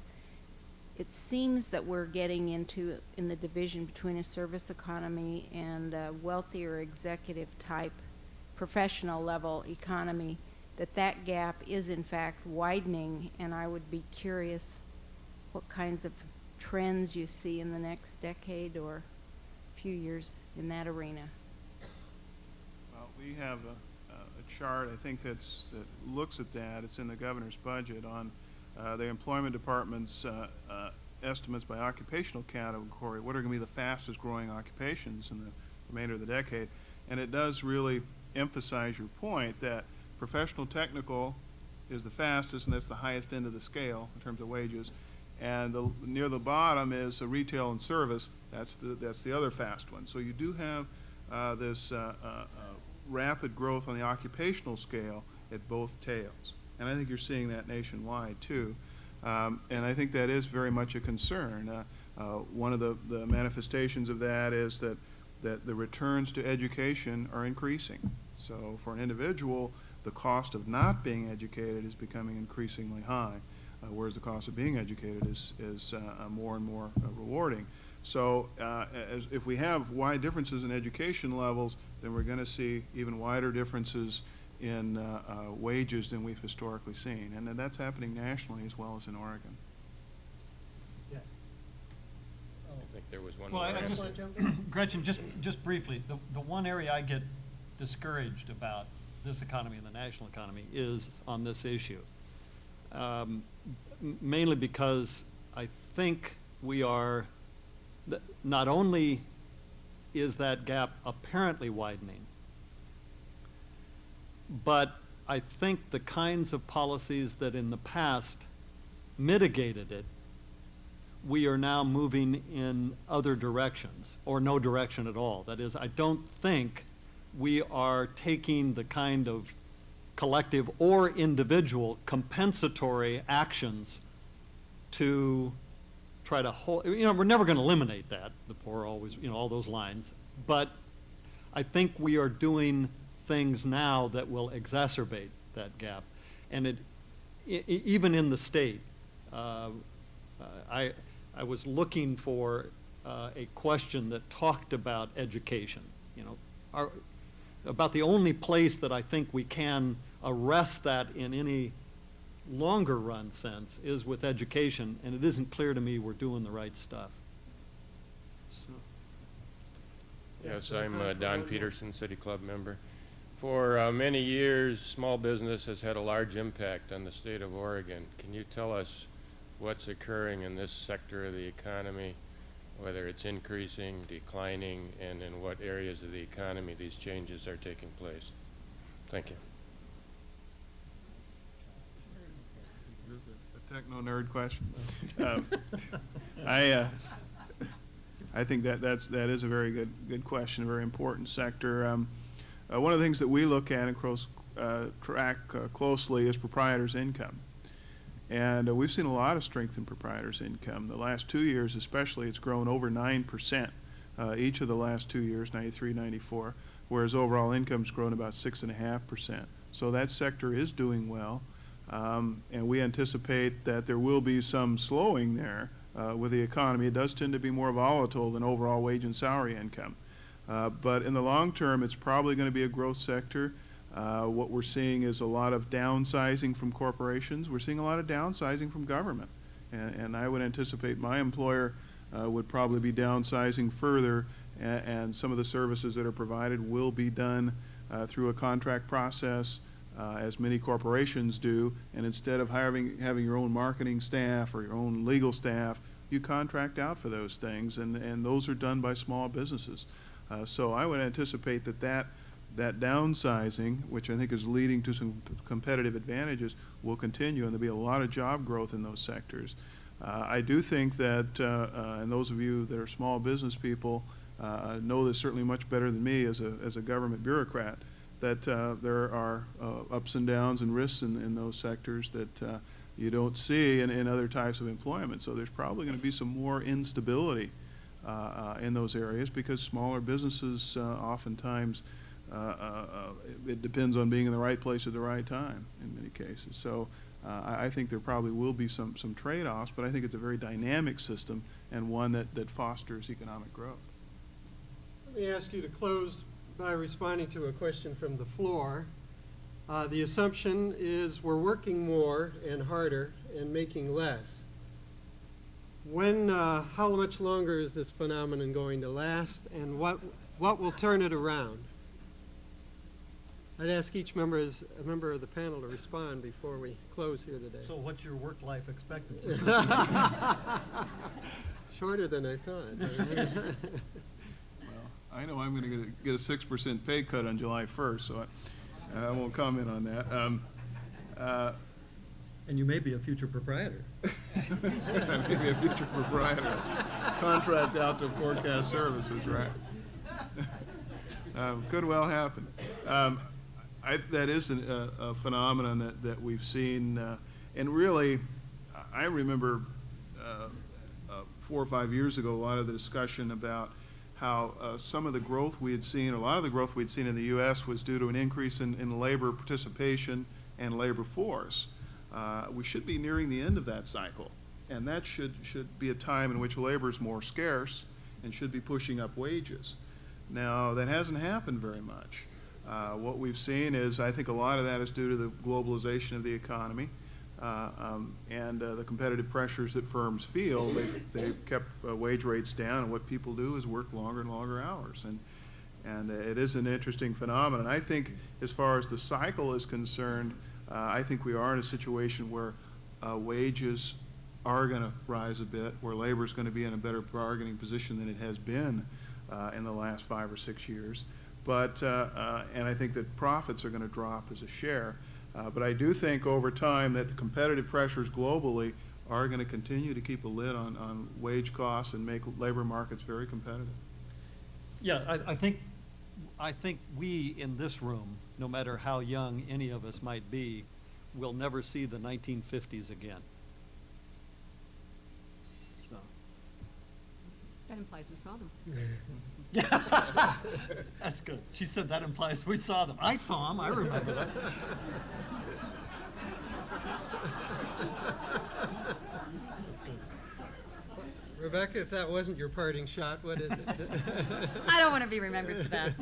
it seems that we're getting into, in the division between a service economy and a wealthier executive type professional level economy, that gap is in fact widening, and I would be curious what kinds of trends you see in the next decade or few years in that arena. Well, we have a chart, I think that looks at that. It's in the governor's budget on the employment department's estimates by occupational category. What are going to be the fastest growing occupations in the remainder of the decade? And it does really emphasize your point that professional technical is the fastest, and that's the highest end of the scale in terms of wages. And near the bottom is retail and service. That's the other fast one. So you do have this rapid growth on the occupational scale at both tails. And I think you're seeing that nationwide too. And I think that is very much a concern. One of the manifestations of that is that the returns to education are increasing. So for an individual, the cost of not being educated is becoming increasingly high, whereas the cost of being educated is more and more rewarding. So if we have wide differences in education levels, then we're going to see even wider differences in wages than we've historically seen. And that's happening nationally as well as in Oregon. Yes. I think there was one Well, more. I just, Gretchen, just briefly, the one area I get discouraged about this economy and the national economy is on this issue. Mainly because I think we are, not only is that gap apparently widening, but I think the kinds of policies that in the past mitigated it, we are now moving in other directions, or no direction at all. That is, I don't think we are taking the kind of collective or individual compensatory actions to try to hold, we're never going to eliminate that, the poor always, all those lines, but I think we are doing things now that will exacerbate that gap. And even in the state, I was looking for a question that talked about education, about the only place that I think we can arrest that in any longer run sense is with education, and it isn't clear to me we're doing the right stuff. So. Yes, I'm Don Peterson, City Club member. For many years, small business has had a large impact on the state of Oregon. Can you tell us what's occurring in this sector of the economy, whether it's increasing, declining, and in what areas of the economy these changes are taking place? Thank you. Is this a techno-nerd question? I think that is a very good question, a very important sector. One of the things that we look at and track closely is proprietors' income. And we've seen a lot of strength in proprietors' income. The last 2 years especially, it's grown over 9% each of the last 2 years, 93, 94, whereas overall income's grown about 6.5%. So that sector is doing well. And we anticipate that there will be some slowing there with the economy. It does tend to be more volatile than overall wage and salary income. But in the long term, it's probably going to be a growth sector. What we're seeing is a lot of downsizing from corporations. We're seeing a lot of downsizing from government. And I would anticipate my employer would probably be downsizing further, and some of the services that are provided will be done through a contract process, as many corporations do. And instead of having your own marketing staff or your own legal staff, you contract out for those things, and those are done by small businesses. So I would anticipate that that downsizing, which I think is leading to some competitive advantages, will continue, and there'll be a lot of job growth in those sectors. I do think that, and those of you that are small business people know this certainly much better than me as a government bureaucrat, that there are ups and downs and risks in those sectors that you don't see in other types of employment. So there's probably going to be some more instability in those areas, because smaller businesses oftentimes, it depends on being in the right place at the right time in many cases. So I think there probably will be some trade-offs, but I think it's a very dynamic system and one that fosters economic growth. Let me ask you to close by responding to a question from the floor. The assumption is we're working more and harder and making less. How much longer is this phenomenon going to last, and what will turn it around? I'd ask each member as a member of the panel to respond before we close here today. So what's your work-life expectancy? Shorter than I thought. Well, I know I'm going to get a 6% pay cut on July 1st, so I won't comment on that. And you may be a future proprietor. I'm maybe a future proprietor. Contract out to Forecast Services, right? Could well happen. That is a phenomenon that we've seen, and really, I remember 4 or 5 years ago, a lot of the discussion about how some of the growth we had seen, a lot of the growth we'd seen in the U.S. was due to an increase in labor participation and labor force. We should be nearing the end of that cycle, and that should be a time in which labor is more scarce and should be pushing up wages. Now, that hasn't happened very much. What we've seen is, I think a lot of that is due to the globalization of the economy and the competitive pressures that firms feel. They've kept wage rates down, and what people do is work longer and longer hours. And it is an interesting phenomenon. I think as far as the cycle is concerned, I think we are in a situation where wages are going to rise a bit, where labor is going to be in a better bargaining position than it has been in the last 5 or 6 years. But, and I think that profits are going to drop as a share. But I do think over time that the competitive pressures globally are going to continue to keep a lid on wage costs and make labor markets very competitive. Yeah, I think we in this room, no matter how young any of us might be, will never see the 1950s again. So. That implies we saw them. That's good. She said that implies we saw them. I saw them. I remember that. That's good. Rebecca, if that wasn't your parting shot, what is it? I don't want to be remembered for that.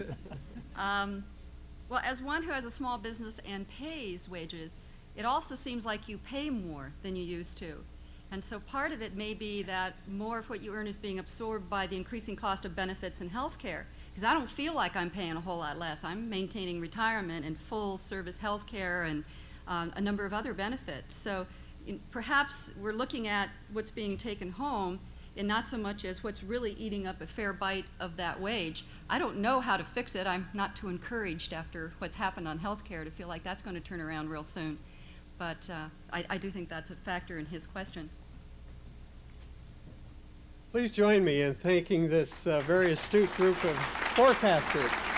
Well, as one who has a small business and pays wages, it also seems like you pay more than you used to. And so part of it may be that more of what you earn is being absorbed by the increasing cost of benefits and health care. Because I don't feel like I'm paying a whole lot less. I'm maintaining retirement and full service health care and a number of other benefits. So perhaps we're looking at what's being taken home and not so much as what's really eating up a fair bite of that wage. I don't know how to fix it. I'm not too encouraged after what's happened on health care to feel like that's going to turn around real soon. But I do think that's a factor in his question. Please join me in thanking this very astute group of forecasters.